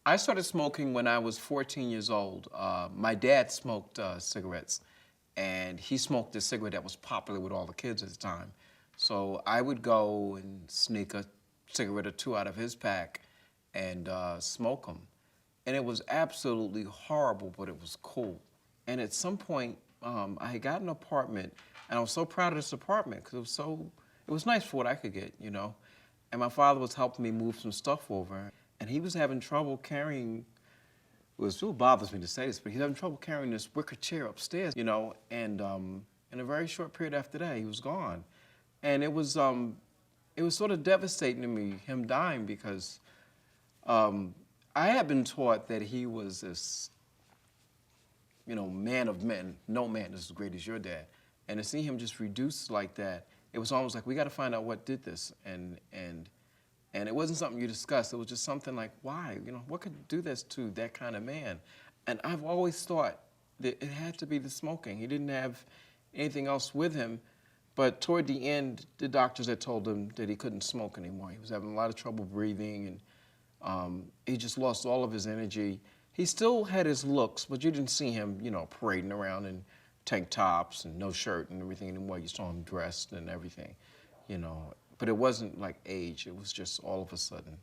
I started smoking when I was 14 years old. My dad smoked cigarettes, and he smoked a cigarette that was popular with all the kids at the time. So I would go and sneak a cigarette or two out of his pack and smoke them. And it was absolutely horrible, but it was cool. And at some point, I had got an apartment, and I was so proud of this apartment because it was nice for what I could get, you know. And my father was helping me move some stuff over, and he was having trouble carrying. It still bothers me to say this, but he's having trouble carrying this wicker chair upstairs, you know. And in a very short period after that, he was gone, and it was sort of devastating to me, him dying, because I had been taught that he was this, you know, man of men. No man is as great as your dad. And to see him just reduced like that, it was almost like we got to find out what did this. And it wasn't something you discussed. It was just something like, why? You know, what could do this to that kind of man? And I've always thought that it had to be the smoking. He didn't have anything else with him. But toward the end, the doctors had told him that he couldn't smoke anymore. He was having a lot of trouble breathing, and he just lost all of his energy. He still had his looks, but you didn't see him, you know, parading around in tank tops and no shirt and everything anymore. You saw him dressed and everything, you know. But it wasn't like age. It was just all of a sudden.